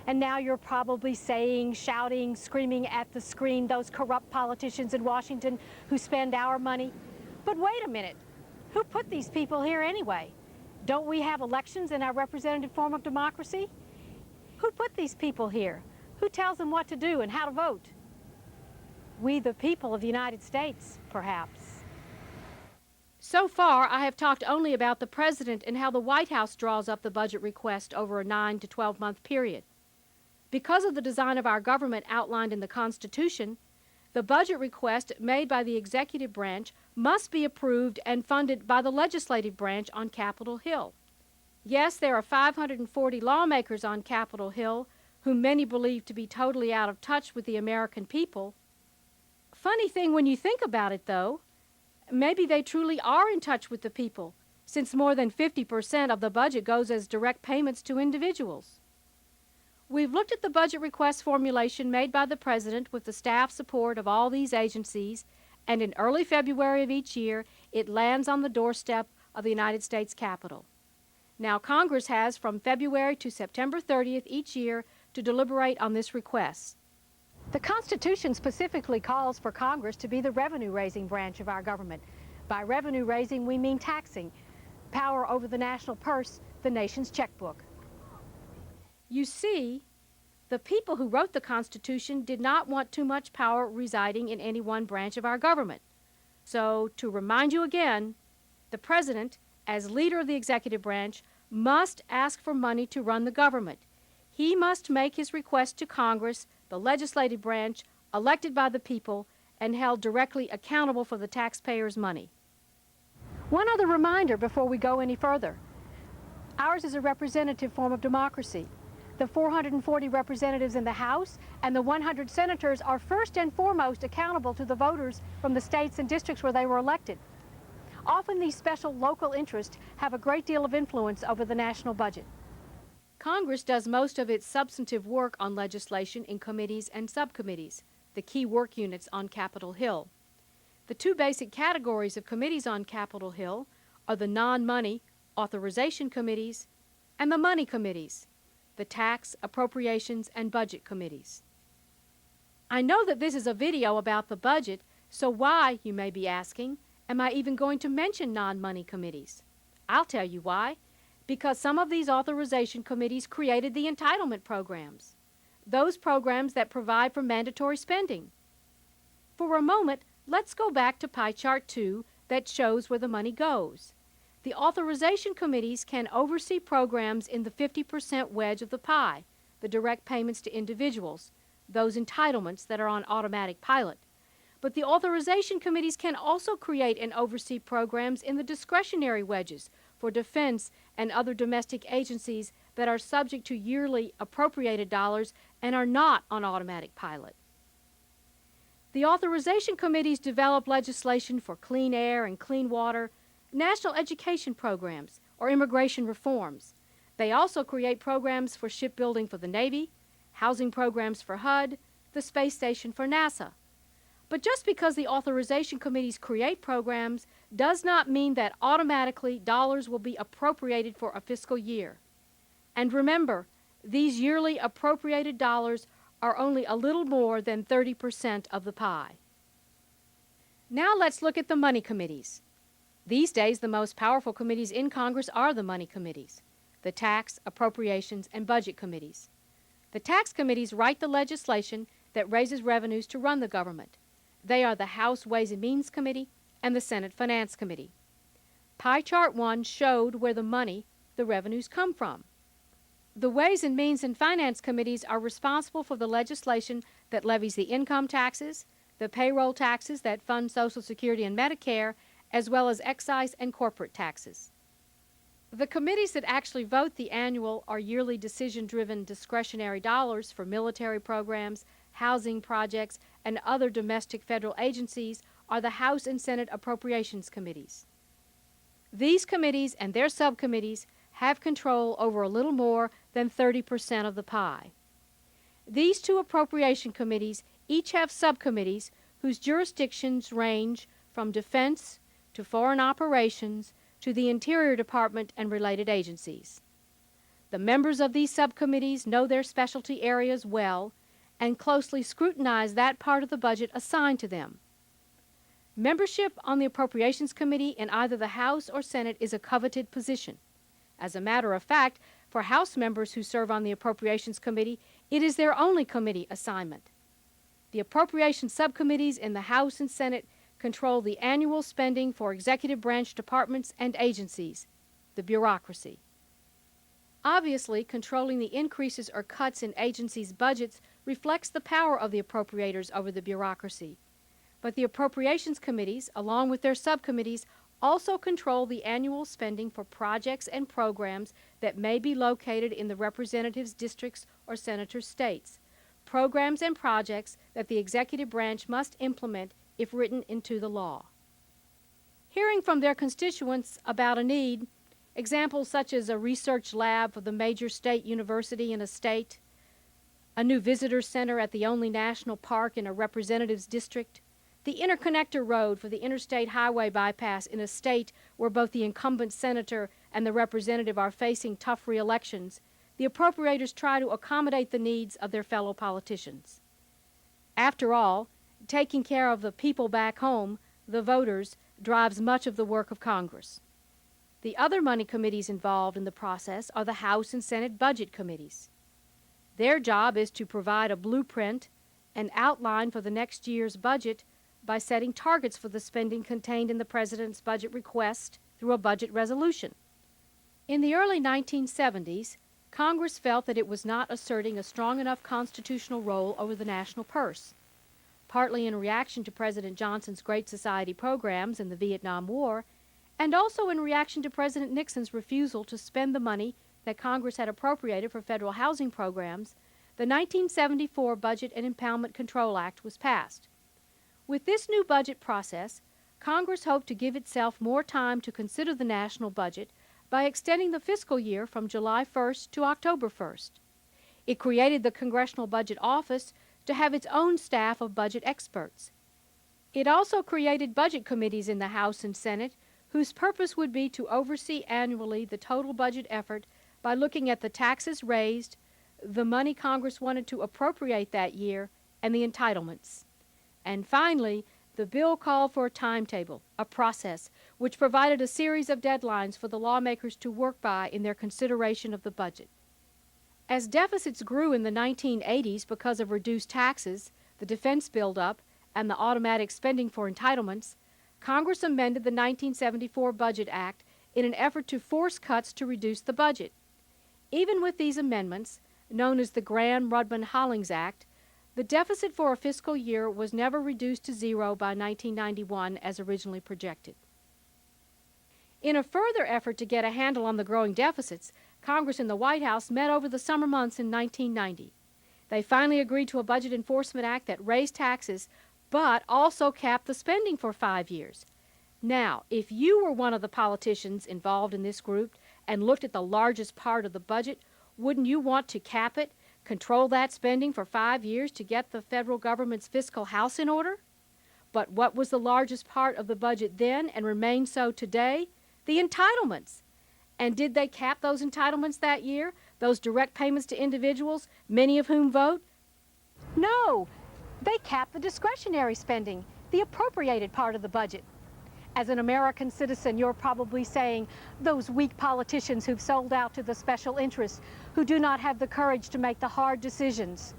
And now you're probably saying, shouting, screaming at the screen, those corrupt politicians in Washington who spend our money. But wait a minute, who put these people here anyway? Don't we have elections in our representative form of democracy? Who put these people here? Who tells them what to do and how to vote? We, the people of the United States, perhaps. So far, I have talked only about the President and how the White House draws up the budget request over a 9 to 12-month period. Because of the design of our government outlined in the Constitution, the budget request made by the executive branch must be approved and funded by the legislative branch on Capitol Hill. Yes, there are 540 lawmakers on Capitol Hill, whom many believe to be totally out of touch with the American people. Funny thing when you think about it, though, maybe they truly are in touch with the people, since more than 50% of the budget goes as direct payments to individuals. We've looked at the budget request formulation made by the President with the staff support of all these agencies, and in early February of each year, it lands on the doorstep of the United States Capitol. Now, Congress has from February to September 30th each year to deliberate on this request. The Constitution specifically calls for Congress to be the revenue-raising branch of our government. By revenue-raising, we mean taxing, power over the national purse, the nation's checkbook. You see, the people who wrote the Constitution did not want too much power residing in any one branch of our government. So, to remind you again, the President, as leader of the executive branch, must ask for money to run the government. He must make his request to Congress, the legislative branch, elected by the people, and held directly accountable for the taxpayers' money. One other reminder before we go any further. Ours is a representative form of democracy. The 440 representatives in the House and the 100 senators are first and foremost accountable to the voters from the states and districts where they were elected. Often these special local interests have a great deal of influence over the national budget. Congress does most of its substantive work on legislation in committees and subcommittees, the key work units on Capitol Hill. The two basic categories of committees on Capitol Hill are the non-money authorization committees and the money committees, the tax, appropriations, and budget committees. I know that this is a video about the budget, so why, you may be asking, am I even going to mention non-money committees? I'll tell you why. Because some of these authorization committees created the entitlement programs, those programs that provide for mandatory spending. For a moment, let's go back to pie chart 2 that shows where the money goes. The authorization committees can oversee programs in the 50% wedge of the pie, the direct payments to individuals, those entitlements that are on automatic pilot. But the authorization committees can also create and oversee programs in the discretionary wedges for defense and other domestic agencies that are subject to yearly appropriated dollars and are not on automatic pilot. The authorization committees develop legislation for clean air and clean water, national education programs, or immigration reforms. They also create programs for shipbuilding for the Navy, housing programs for HUD, the space station for NASA. But just because the authorization committees create programs does not mean that automatically dollars will be appropriated for a fiscal year. And remember, these yearly appropriated dollars are only a little more than 30% of the pie. Now let's look at the money committees. These days, the most powerful committees in Congress are the money committees, the tax, appropriations, and budget committees. The tax committees write the legislation that raises revenues to run the government. They are the House Ways and Means Committee and the Senate Finance Committee. Pie chart 1 showed where the money, the revenues, come from. The Ways and Means and Finance Committees are responsible for the legislation that levies the income taxes, the payroll taxes that fund Social Security and Medicare, as well as excise and corporate taxes. The committees that actually vote the annual or yearly decision-driven discretionary dollars for military programs, housing projects, and other domestic federal agencies are the House and Senate Appropriations Committees. These committees and their subcommittees have control over a little more than 30% of the pie. These two appropriation committees each have subcommittees whose jurisdictions range from defense to foreign operations to the Interior Department and related agencies. The members of these subcommittees know their specialty areas well and closely scrutinize that part of the budget assigned to them. Membership on the Appropriations Committee in either the House or Senate is a coveted position. As a matter of fact, for House members who serve on the Appropriations Committee, it is their only committee assignment. The Appropriations Subcommittees in the House and Senate control the annual spending for executive branch departments and agencies, the bureaucracy. Obviously, controlling the increases or cuts in agencies' budgets reflects the power of the appropriators over the bureaucracy. But the Appropriations Committees, along with their subcommittees, also control the annual spending for projects and programs that may be located in the representatives' districts or senators' states, programs and projects that the executive branch must implement if written into the law. Hearing from their constituents about a need, examples such as a research lab for the major state university in a state, a new visitor center at the only national park in a representative's district, the interconnector road for the interstate highway bypass in a state where both the incumbent senator and the representative are facing tough re-elections, the appropriators try to accommodate the needs of their fellow politicians. After all, taking care of the people back home, the voters, drives much of the work of Congress. The other money committees involved in the process are the House and Senate budget committees. Their job is to provide a blueprint, an outline for the next year's budget, by setting targets for the spending contained in the President's budget request through a budget resolution. In the early 1970s, Congress felt that it was not asserting a strong enough constitutional role over the national purse. Partly in reaction to President Johnson's Great Society programs in the Vietnam War, and also in reaction to President Nixon's refusal to spend the money that Congress had appropriated for federal housing programs, the 1974 Budget and Impoundment Control Act was passed. With this new budget process, Congress hoped to give itself more time to consider the national budget by extending the fiscal year from July 1st to October 1st. It created the Congressional Budget Office to have its own staff of budget experts. It also created budget committees in the House and Senate whose purpose would be to oversee annually the total budget effort by looking at the taxes raised, the money Congress wanted to appropriate that year, and the entitlements. And finally, the bill called for a timetable, a process, which provided a series of deadlines for the lawmakers to work by in their consideration of the budget. As deficits grew in the 1980s because of reduced taxes, the defense buildup, and the automatic spending for entitlements, Congress amended the 1974 Budget Act in an effort to force cuts to reduce the budget. Even with these amendments, known as the Graham-Rudman-Hollings Act, the deficit for a fiscal year was never reduced to zero by 1991 as originally projected. In a further effort to get a handle on the growing deficits, Congress and the White House met over the summer months in 1990. They finally agreed to a Budget Enforcement Act that raised taxes but also capped the spending for 5 years. Now, if you were one of the politicians involved in this group and looked at the largest part of the budget, wouldn't you want to cap it, control that spending for 5 years to get the federal government's fiscal house in order? But what was the largest part of the budget then and remains so today? The entitlements. And did they cap those entitlements that year? Those direct payments to individuals, many of whom vote? No, they capped the discretionary spending, the appropriated part of the budget. As an American citizen, you're probably saying, those weak politicians who've sold out to the special interests, who do not have the courage to make the hard decisions.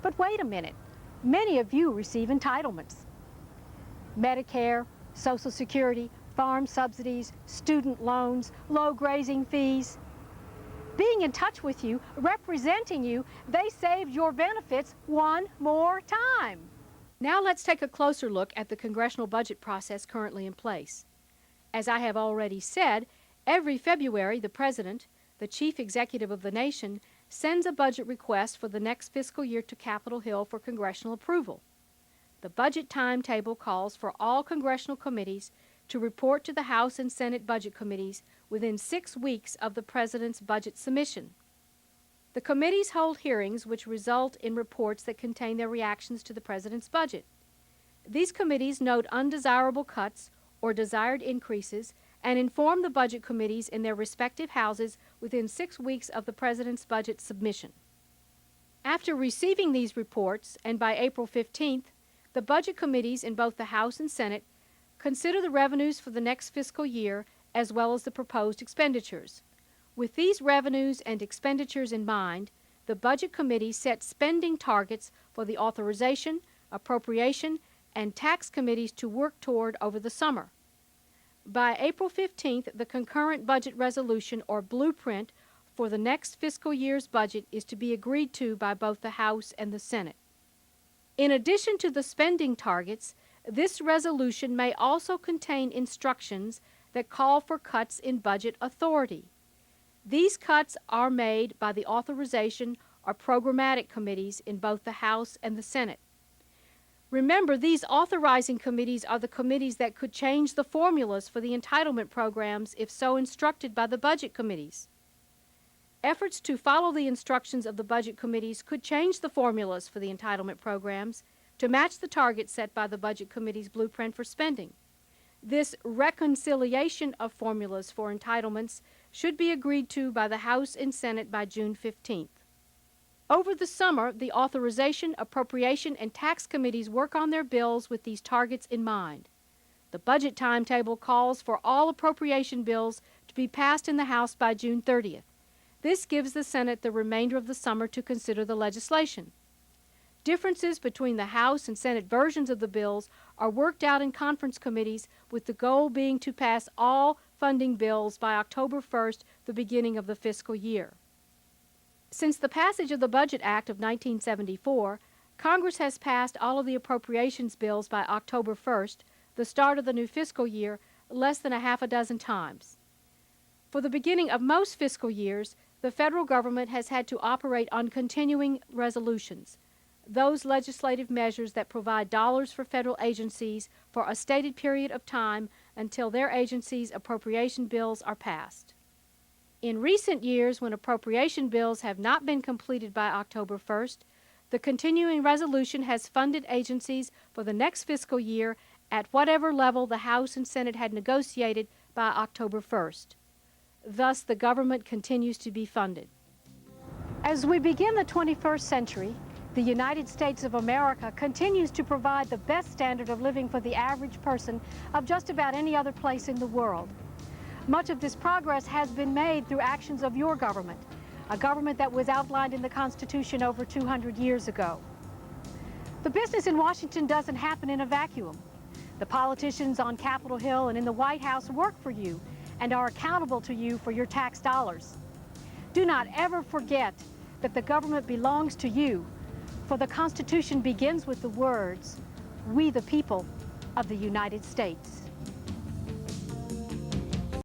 But wait a minute, many of you receive entitlements. Medicare, Social Security, farm subsidies, student loans, low grazing fees. Being in touch with you, representing you, they saved your benefits one more time. Now let's take a closer look at the congressional budget process currently in place. As I have already said, every February the President, the Chief Executive of the nation, sends a budget request for the next fiscal year to Capitol Hill for congressional approval. The budget timetable calls for all congressional committees to report to the House and Senate budget committees within 6 weeks of the President's budget submission. The committees hold hearings which result in reports that contain their reactions to the President's budget. These committees note undesirable cuts or desired increases and inform the budget committees in their respective houses within 6 weeks of the President's budget submission. After receiving these reports, and by April 15th, the budget committees in both the House and Senate consider the revenues for the next fiscal year as well as the proposed expenditures. With these revenues and expenditures in mind, the Budget Committee set spending targets for the Authorization, Appropriation, and Tax Committees to work toward over the summer. By April 15th, the concurrent budget resolution or blueprint for the next fiscal year's budget is to be agreed to by both the House and the Senate. In addition to the spending targets, this resolution may also contain instructions that call for cuts in budget authority. These cuts are made by the Authorization or Programmatic Committees in both the House and the Senate. Remember, these authorizing committees are the committees that could change the formulas for the entitlement programs if so instructed by the budget committees. Efforts to follow the instructions of the budget committees could change the formulas for the entitlement programs to match the targets set by the budget committee's blueprint for spending. This reconciliation of formulas for entitlements should be agreed to by the House and Senate by June 15th. Over the summer, the Authorization, Appropriation, and Tax Committees work on their bills with these targets in mind. The budget timetable calls for all appropriation bills to be passed in the House by June 30th. This gives the Senate the remainder of the summer to consider the legislation. Differences between the House and Senate versions of the bills are worked out in conference committees, with the goal being to pass all funding bills by October 1st, the beginning of the fiscal year. Since the passage of the Budget Act of 1974, Congress has passed all of the appropriations bills by October 1st, the start of the new fiscal year, less than a half a dozen times. For the beginning of most fiscal years, the federal government has had to operate on continuing resolutions, those legislative measures that provide dollars for federal agencies for a stated period of time until their agencies' appropriation bills are passed. In recent years, when appropriation bills have not been completed by October 1st, the continuing resolution has funded agencies for the next fiscal year at whatever level the House and Senate had negotiated by October 1st. Thus, the government continues to be funded. As we begin the 21st century, the United States of America continues to provide the best standard of living for the average person of just about any other place in the world. Much of this progress has been made through actions of your government, a government that was outlined in the Constitution over 200 years ago. The business in Washington doesn't happen in a vacuum. The politicians on Capitol Hill and in the White House work for you and are accountable to you for your tax dollars. Do not ever forget that the government belongs to you, for the Constitution begins with the words, "We the people of the United States."